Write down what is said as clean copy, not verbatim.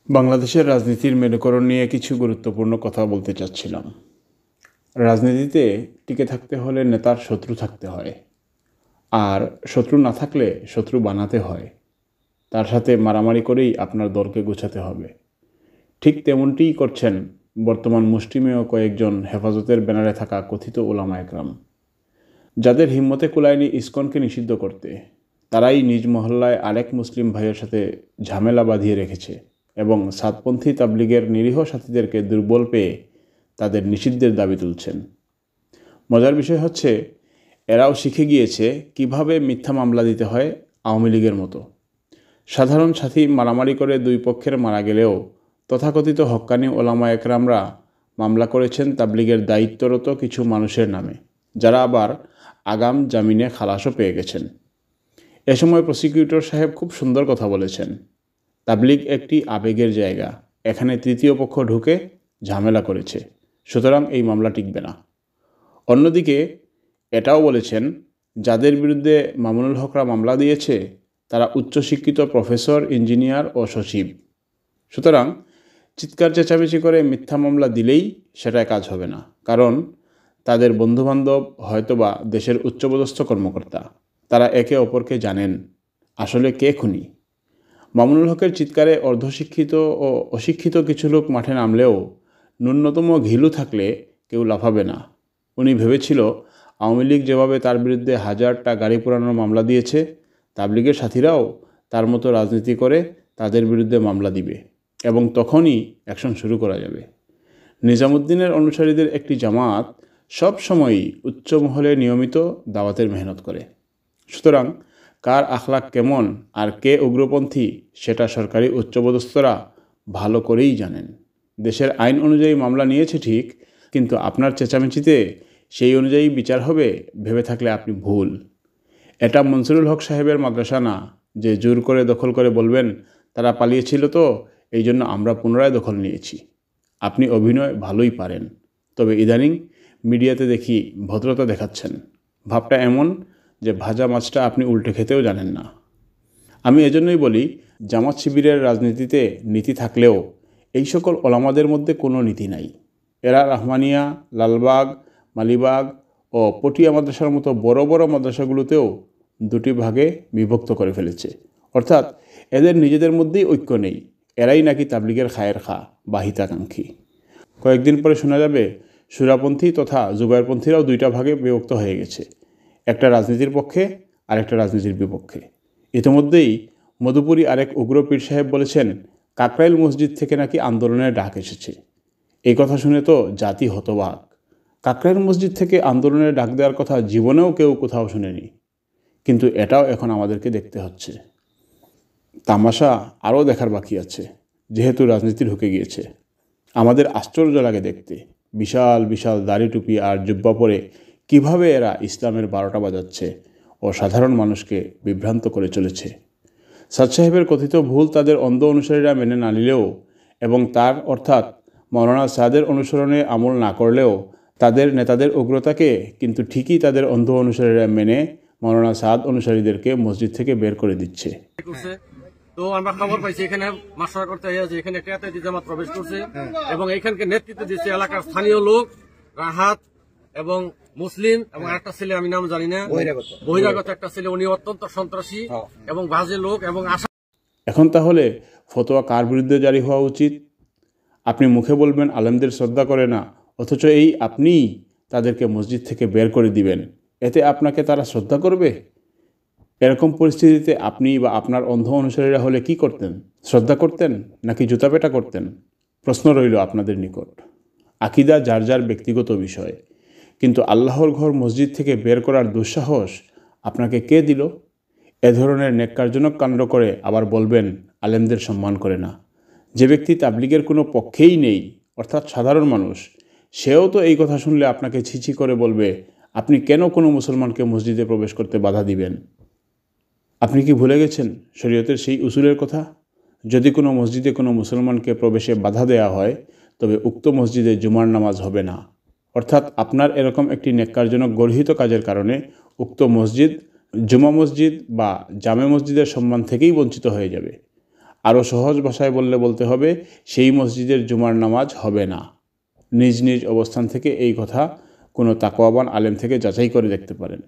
বাংলাদেশের রাজনীতির মেরুকরণ নিয়ে কিছু গুরুত্বপূর্ণ কথা বলতে চাচ্ছিলাম। রাজনীতিতে টিকে থাকতে হলে নেতার শত্রু থাকতে হয়, আর শত্রু না থাকলে শত্রু বানাতে হয়। তার সাথে মারামারি করেই আপনার দলকে গোছাতে হবে। ঠিক তেমনটিই করছেন বর্তমান মুষ্টিমেয় কয়েকজন হেফাজতের ব্যানারে থাকা কথিত উলামা একরাম, যাদের হিম্মতে কুলায়নি ইসকনকে নিষিদ্ধ করতে। তারাই নিজ মহল্লায় আরেক মুসলিম ভাইয়ের সাথে ঝামেলা বাঁধিয়ে রেখেছে এবং সাতপন্থী তাবলিগের নিরীহ সাথীদেরকে দুর্বল পেয়ে তাদের নিষিদ্ধের দাবি তুলছেন। মজার বিষয় হচ্ছে, এরাও শিখে গিয়েছে কিভাবে মিথ্যা মামলা দিতে হয় আওয়ামী লীগের মতো। সাধারণ সাথী মারামারি করে দুই পক্ষের মারা গেলেও তথাকথিত হক্কানি ওলামা একরামরা মামলা করেছেন তাবলিগের দায়িত্বরত কিছু মানুষের নামে, যারা আবার আগাম জামিনে খালাসও পেয়ে গেছেন। এ সময় প্রসিকিউটর সাহেব খুব সুন্দর কথা বলেছেন, তাবলিগ একটি আবেগের জায়গা, এখানে তৃতীয় পক্ষ ঢুকে ঝামেলা করেছে, সুতরাং এই মামলা টিকবে না। অন্যদিকে এটাও বলেছেন, যাদের বিরুদ্ধে মামুনুল হকরা মামলা দিয়েছে তারা উচ্চশিক্ষিত প্রফেসর, ইঞ্জিনিয়ার ও সচিব। সুতরাং চিৎকার চেঁচামেচি করে মিথ্যা মামলা দিলেই সেটায় কাজ হবে না, কারণ তাদের বন্ধুবান্ধব হয়তোবা দেশের উচ্চপদস্থ কর্মকর্তা। তারা একে অপরকে জানেন আসলে কে খুনি। মামুনুল হকের চিৎকারে অর্ধশিক্ষিত ও অশিক্ষিত কিছু লোক মাঠে নামলেও ন্যূনতম ঘিলু থাকলে কেউ লাফাবে না। উনি ভেবেছিল আওয়ামী লীগ যেভাবে তার বিরুদ্ধে হাজারটা গাড়ি পোড়ানোর মামলা দিয়েছে, তাবলিগের সাথীরাও তার মতো রাজনীতি করে তাদের বিরুদ্ধে মামলা দিবে এবং তখনই অ্যাকশন শুরু করা যাবে। নিজামুদ্দিনের অনুসারীদের একটি জামাত সব সময়ই উচ্চ মহলে নিয়মিত দাওয়াতের মেহনত করে। সুতরাং কার আখলাক কেমন আর কে উগ্রপন্থী সেটা সরকারি উচ্চপদস্থরা ভালো করেই জানেন। দেশের আইন অনুযায়ী মামলা নিয়েছে ঠিক, কিন্তু আপনার চেঁচামেচিতে সেই অনুযায়ী বিচার হবে ভেবে থাকলে আপনি ভুল। এটা মনসুরুল হক সাহেবের মাদ্রাসা না যে জোর করে দখল করে বলবেন তারা পালিয়েছিল তো এই জন্য আমরা পুনরায় দখল নিয়েছি। আপনি অভিনয় ভালোই পারেন, তবে ইদানিং মিডিয়াতে দেখি ভদ্রতা দেখাচ্ছেন। ভাবটা এমন যে ভাজা মাছটা আপনি উল্টে খেতেও জানেন না। আমি এজন্যই বলি, জামাত শিবিরের রাজনীতিতে নীতি থাকলেও এই সকল ওলামাদের মধ্যে কোনো নীতি নাই। এরা রহমানিয়া, লালবাগ, মালিবাগ ও পটিয়া মাদ্রাসার মতো বড় বড় মাদ্রাসাগুলোতেও দুটি ভাগে বিভক্ত করে ফেলেছে। অর্থাৎ এদের নিজেদের মধ্যেই ঐক্য নেই। এরাই নাকি তাবলিগের খায়ের খা বা হিতাকাঙ্ক্ষী। কয়েকদিন পরে শোনা যাবে সুরাপন্থী তথা জুবায়েরপন্থীরাও দুইটা ভাগে বিভক্ত হয়ে গেছে, একটা রাজনীতির পক্ষে আর একটা রাজনীতির বিপক্ষে। ইতিমধ্যেই মধুপুরী আরেক উগ্র পীর সাহেব বলেছেন কাকরাইল মসজিদ থেকে নাকি আন্দোলনের ডাক এসেছে। এই কথা শুনে তো জাতি হতবাক। কাকরাইল মসজিদ থেকে আন্দোলনের ডাক দেওয়ার কথা জীবনেও কেউ কোথাও শুনেনি, কিন্তু এটাও এখন আমাদেরকে দেখতে হচ্ছে। তামাশা আরও দেখার বাকি আছে, যেহেতু রাজনীতি ঢুকে গিয়েছে। আমাদের আশ্চর্য লাগে দেখতে, বিশাল বিশাল দাড়ি টুপি আর জুব্বা পরে কিভাবে এরা ইসলামের 12টা বাজাচ্ছে ও সাধারণ মানুষকে বিভ্রান্ত করে চলেছে। সাদ সাহেবের কথিত ভুল তাদের অন্ধ অনুসারীরা মেনে না নিলেও এবং তার অর্থাৎ মৌলানা সাদের অনুসরণে আমল না করলেও তাদের নেতাদের উগ্রতাকে কিন্তু ঠিকই তাদের অন্ধ অনুসারীরা মেনে মৌলানা সাদ অনুসারীদেরকে মসজিদ থেকে বের করে দিচ্ছে। তো আমরা খবর পাইছি এখানে মাসরা করতে হয়েছে, এখানে একটা জামাত প্রবেশ করছে এবং এখানকে নেতৃত্ব দিচ্ছে এলাকার স্থানীয় লোক রাহাত এবং মুসলিম এবং একটা ছেলে, আমি নাম জানি না, বহিরাগত একটা ছেলে। উনি অত্যন্ত সন্ত্রাসী এবং বাজে লোক এবং এখন তাহলে ফতোয়া কার বিরুদ্ধে জারি হওয়া উচিত? আপনি মুখে বলবেন আলেমদের শ্রদ্ধা করে না, অথচ এই আপনিই তাদেরকে মসজিদ থেকে বের করে দিবেন। এতে আপনাকে তারা শ্রদ্ধা করবে? এরকম পরিস্থিতিতে আপনি বা আপনার অন্ধ অনুসারীরা হলে কি করতেন? শ্রদ্ধা করতেন নাকি জুতাপেটা করতেন? প্রশ্ন রইল আপনাদের নিকট। আকিদা যার যার ব্যক্তিগত বিষয়, কিন্তু আল্লাহর ঘর মসজিদ থেকে বের করার দুঃসাহস আপনাকে কে দিল? এ ধরনের নেক্কারজনক কাণ্ড করে আবার বলবেন আলেমদের সম্মান করে না। যে ব্যক্তি তাবলিগের কোনো পক্ষেই নেই, অর্থাৎ সাধারণ মানুষ, সেও তো এই কথা শুনলে আপনাকে ছিছি করে বলবে আপনি কেন কোনো মুসলমানকে মসজিদে প্রবেশ করতে বাধা দিবেন? আপনি কি ভুলে গেছেন শরীয়তের সেই উসুলের কথা? যদি কোনো মসজিদে কোনো মুসলমানকে প্রবেশে বাধা দেওয়া হয় তবে উক্ত মসজিদে জুমার নামাজ হবে না। অর্থাৎ আপনার এরকম একটি নেক্কারজনক গর্হিত কাজের কারণে উক্ত মসজিদ জুমা মসজিদ বা জামে মসজিদের সম্মান থেকেই বঞ্চিত হয়ে যাবে। আরও সহজ ভাষায় বলতে হবে সেই মসজিদের জুমার নামাজ হবে না। নিজ নিজ অবস্থান থেকে এই কথা কোনো তাকওয়াবান আলেম থেকে যাচাই করে দেখতে পারেন।